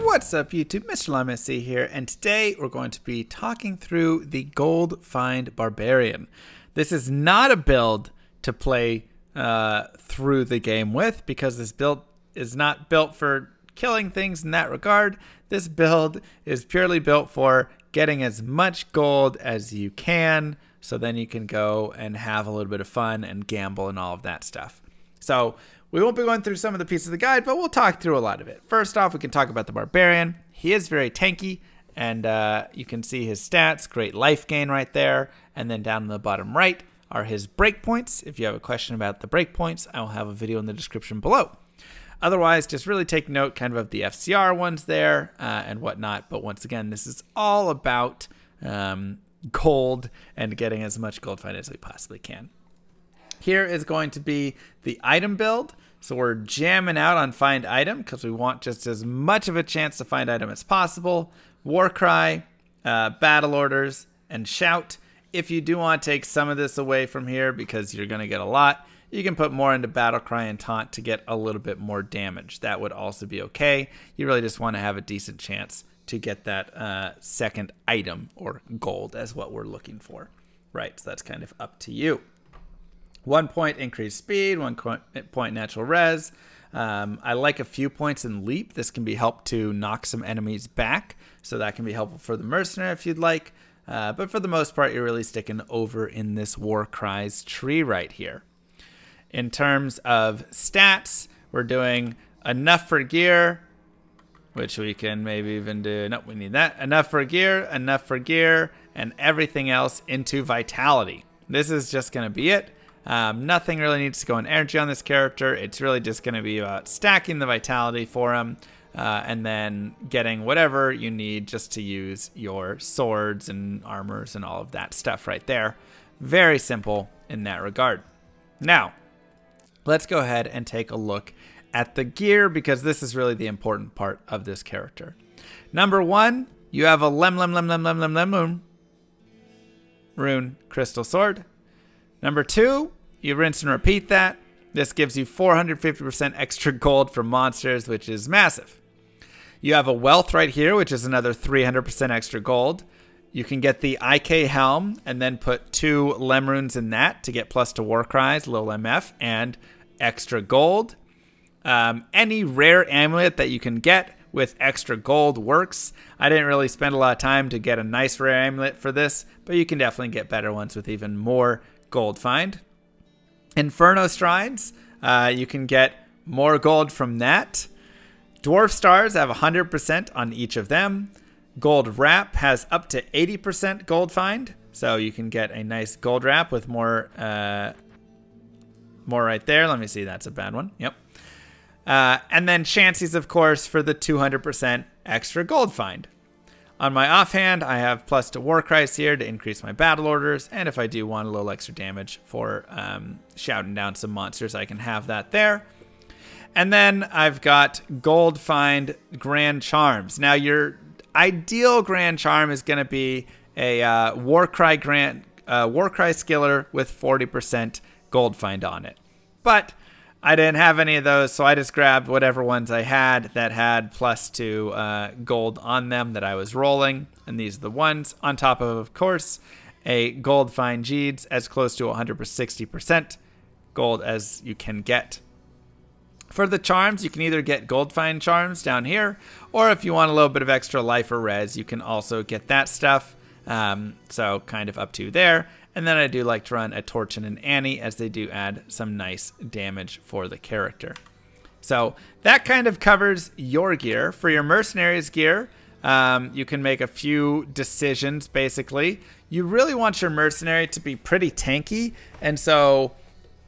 What's up YouTube, Mr. Llama here, and today we're going to be talking through the GOLDFIND Barbarian. This is not a build to play through the game with, because this build is not built for killing things in that regard. This build is purely built for getting as much gold as you can, so then you can go and have a little bit of fun and gamble and all of that stuff. So we won't be going through some of the pieces of the guide, but we'll talk through a lot of it. First off, we can talk about the Barbarian. He is very tanky, and you can see his stats, great life gain right there. And then down in the bottom right are his breakpoints. If you have a question about the breakpoints, I will have a video in the description below. Otherwise, just really take note kind of the FCR ones there and whatnot. But once again, this is all about gold and getting as much gold find as we possibly can. Here is going to be the item build. So we're jamming out on find item because we want just as much of a chance to find item as possible. Warcry, battle orders, and shout. If you do want to take some of this away from here because you're going to get a lot, you can put more into battle cry and taunt to get a little bit more damage. That would also be okay. You really just want to have a decent chance to get that second item or gold as what we're looking for. Right, so that's kind of up to you. 1 point increased speed, 1 point natural res. I like a few points in leap. This can be helped to knock some enemies back, so that can be helpful for the mercenary if you'd like. But for the most part, you're really sticking over in this Warcry's tree right here. In terms of stats, we're doing enough for gear, which we can maybe even do. Nope, we need that. Enough for gear, and everything else into vitality. This is just going to be it. Nothing really needs to go in energy on this character. It's really just going to be about stacking the vitality for him and then getting whatever you need just to use your swords and armors and all of that stuff right there. Very simple in that regard. Now, let's go ahead and take a look at the gear, because this is really the important part of this character. Number one, you have a Lemon Rune Crystal Sword. Number two, you rinse and repeat that. This gives you 450% extra gold from monsters, which is massive. You have a wealth right here, which is another 300% extra gold. You can get the IK helm and then put 2 Lem runes in that to get plus to Warcries, little MF, and extra gold. Any rare amulet that you can get with extra gold works. I didn't really spend a lot of time to get a nice rare amulet for this, but you can definitely get better ones with even more gold find. Inferno Strides, you can get more gold from that. Dwarf Stars have 100% on each of them. Gold Wrap has up to 80% gold find, so you can get a nice gold wrap with more right there. Let me see, that's a bad one. Yep. And then Chances, of course, for the 200% extra gold find. On my offhand, I have plus to Warcries here to increase my battle orders, and if I do want a little extra damage for shouting down some monsters, I can have that there. And then I've got GOLDFIND Grand Charms. Now, your ideal Grand Charm is going to be a Warcry Skiller with 40% gold find on it. But I didn't have any of those, so I just grabbed whatever ones I had that had plus to gold on them that I was rolling. And these are the ones. On top of course, a GOLDFIND Jeeds as close to 160% gold as you can get. For the charms, you can either get GOLDFIND charms down here, or if you want a little bit of extra life or res, you can also get that stuff. So kind of up to you there. And then I do like to run a Torch and an Annie, as they do add some nice damage for the character. So that kind of covers your gear. For your Mercenary's gear, you can make a few decisions, basically. You really want your Mercenary to be pretty tanky, and so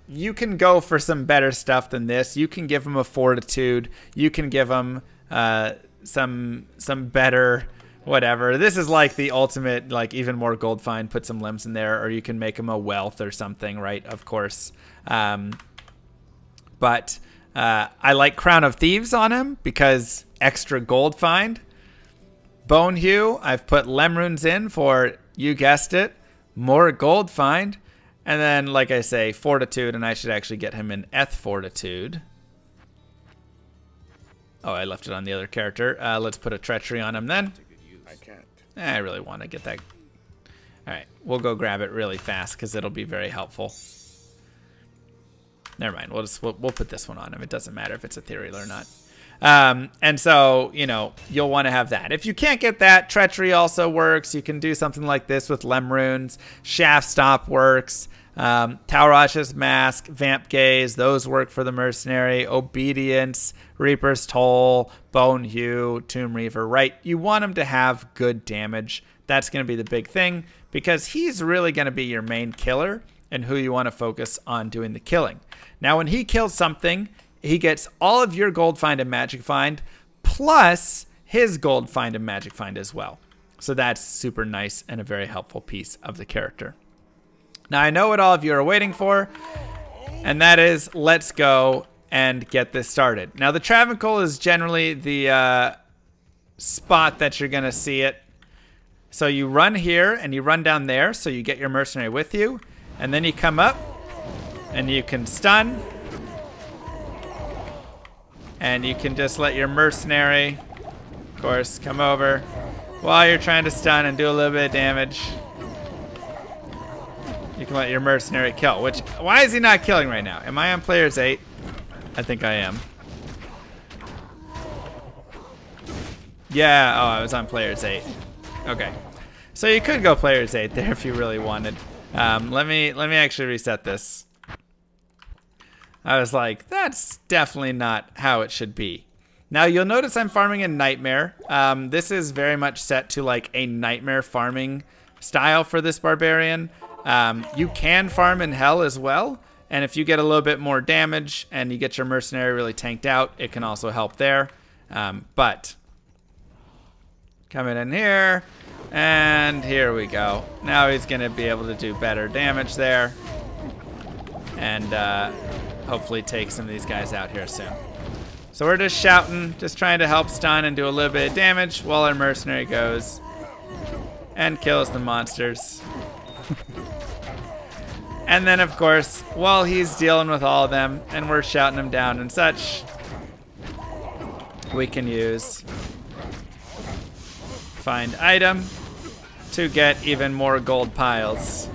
you can go for some better stuff than this. You can give him a Fortitude. You can give him some better whatever. This is like the ultimate, like even more gold find, put some limbs in there, or you can make him a wealth or something, right? Of course. But I like Crown of Thieves on him because extra gold find. Bone Hue, I've put Lem runes in for, you guessed it, more gold find. And then, like I say, Fortitude, and I should actually get him an Eth Fortitude. Oh, I left it on the other character. Let's put a treachery on him then. I can't. I really want to get that. All right, we'll go grab it really fast because it'll be very helpful. Never mind. We'll put this one on him. It doesn't matter if it's ethereal or not. And so, you know, you'll want to have that. If you can't get that, treachery also works. You can do something like this with Lem runes. Shaft stop works. Taurash's mask, vamp gaze, those work for the mercenary. Obedience, Reaper's toll, bone hue, tomb reaver, right? You want him to have good damage. That's going to be the big thing because he's really going to be your main killer and who you want to focus on doing the killing. Now, when he kills something, he gets all of your gold find and magic find plus his gold find and magic find as well. So that's super nice and a very helpful piece of the character. Now, I know what all of you are waiting for, and that is let's go and get this started. Now, the Travancore is generally the spot that you're going to see it. So you run here and you run down there, so you get your mercenary with you, and then you come up and you can stun, and you can just let your mercenary, of course, come over while you're trying to stun and do a little bit of damage. You can let your mercenary kill, which, why is he not killing right now? Am I on players 8? I think I am. Yeah, oh, I was on players 8. Okay. So you could go players 8 there if you really wanted. Let me actually reset this. I was like, that's definitely not how it should be. Now you'll notice I'm farming in Nightmare. This is very much set to like a Nightmare farming style for this Barbarian. You can farm in Hell as well, and if you get a little bit more damage and you get your mercenary really tanked out, it can also help there. But coming in here, and here we go. Now he's gonna be able to do better damage there, and hopefully take some of these guys out here soon. So we're just shouting, just trying to help stun and do a little bit of damage while our mercenary goes and kills the monsters. And then, of course, while he's dealing with all of them and we're shouting them down and such, we can use find item to get even more gold piles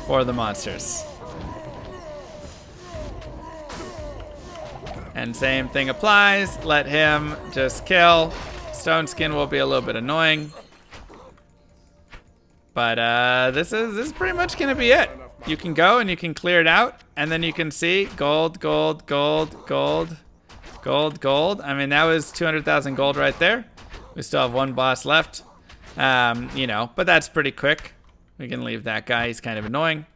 for the monsters. And same thing applies. Let him just kill. Stone skin will be a little bit annoying. But this is pretty much gonna be it. You can go and you can clear it out, and then you can see gold, gold, gold, gold, gold, gold. I mean, that was 200,000 gold right there. We still have one boss left. You know, but that's pretty quick. We can leave that guy, he's kind of annoying.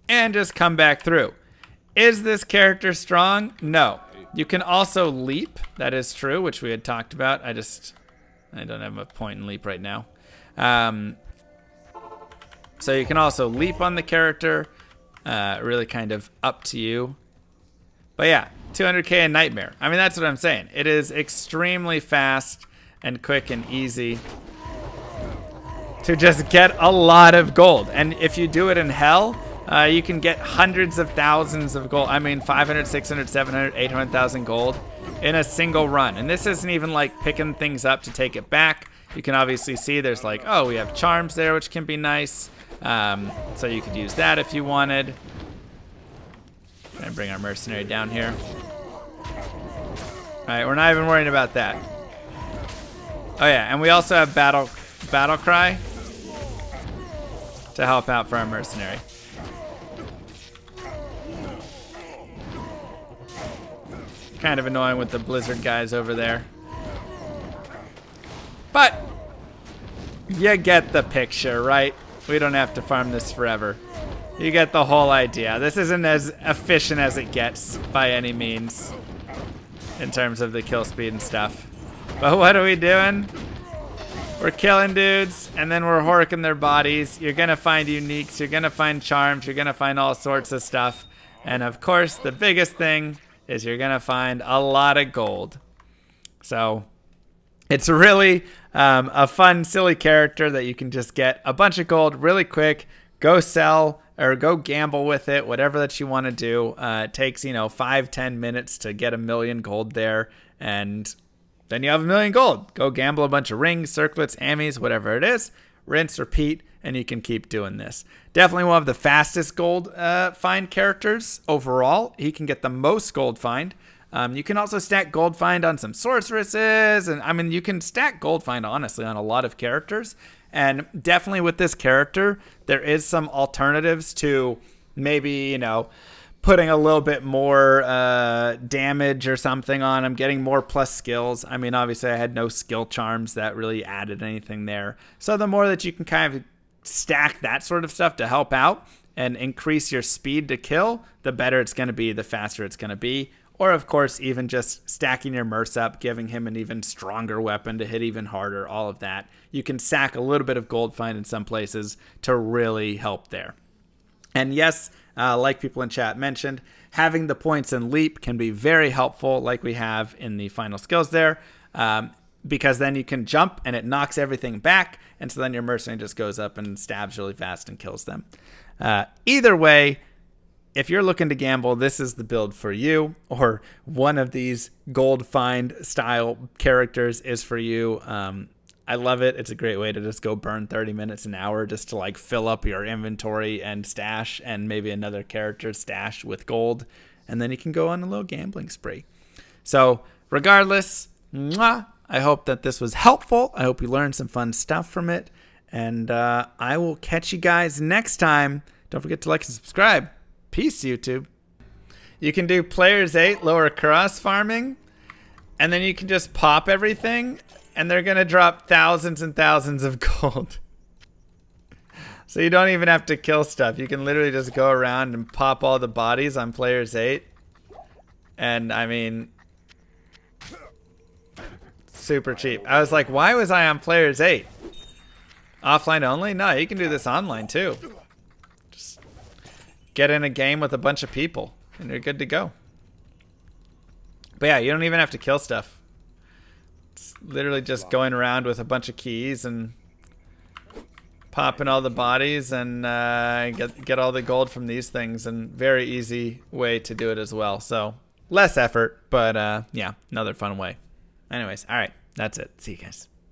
And just come back through. Is this character strong? No. You can also leap, that is true, which we had talked about. I don't have a point in leap right now. So you can also leap on the character, really kind of up to you. But yeah, 200k in Nightmare. I mean, that's what I'm saying. It is extremely fast and quick and easy to just get a lot of gold. And if you do it in Hell, you can get hundreds of thousands of gold. I mean, 500, 600, 700, 800,000 gold in a single run. And this isn't even like picking things up to take it back. You can obviously see there's like, oh, we have charms there, which can be nice. So you could use that if you wanted. Gonna bring our mercenary down here. All right, we're not even worrying about that. Oh yeah, and we also have battle cry to help out for our mercenary. Kind of annoying with the blizzard guys over there. But you get the picture, right? We don't have to farm this forever. You get the whole idea. This isn't as efficient as it gets by any means in terms of the kill speed and stuff. But what are we doing? We're killing dudes, and then we're horking their bodies. You're gonna find uniques, you're gonna find charms, you're gonna find all sorts of stuff. And of course, the biggest thing is you're gonna find a lot of gold. So it's really a fun, silly character that you can just get a bunch of gold really quick, go sell, or go gamble with it, whatever that you want to do. It takes, 5-10 minutes to get 1,000,000 gold there, and then you have 1,000,000 gold. Go gamble a bunch of rings, circlets, ammies, whatever it is. Rinse, repeat, and you can keep doing this. Definitely will have the fastest gold find characters overall. He can get the most gold find. You can also stack gold find on some sorceresses, and I mean, you can stack gold find honestly on a lot of characters. And definitely with this character, there is some alternatives to maybe, putting a little bit more damage or something on him, getting more plus skills. I mean, obviously I had no skill charms that really added anything there. So the more that you can kind of stack that sort of stuff to help out and increase your speed to kill, the better it's going to be, the faster it's going to be. Or, of course, even just stacking your Merc up, giving him an even stronger weapon to hit even harder, all of that. You can sack a little bit of gold find in some places to really help there. And yes, like people in chat mentioned, having the points in leap can be very helpful, like we have in the final skills there, because then you can jump and it knocks everything back, and so then your mercenary just goes up and stabs really fast and kills them. Either way, if you're looking to gamble, this is the build for you, or one of these gold find style characters is for you. I love it. It's a great way to just go burn 30 minutes an hour just to like fill up your inventory and stash and maybe another character's stash with gold. And then you can go on a little gambling spree. So regardless, I hope that this was helpful. I hope you learned some fun stuff from it. And I will catch you guys next time. Don't forget to like and subscribe. Peace, YouTube. You can do players 8 lower cross farming, and then you can just pop everything, and they're going to drop thousands and thousands of gold. So you don't even have to kill stuff. You can literally just go around and pop all the bodies on players 8. And I mean, super cheap. I was like, why was I on players 8? Offline only? No, you can do this online too. Get in a game with a bunch of people, and you're good to go. But yeah, you don't even have to kill stuff. It's literally just going around with a bunch of keys and popping all the bodies and get all the gold from these things, and very easy way to do it as well. So less effort, but yeah, another fun way. Anyways, all right, that's it. See you guys.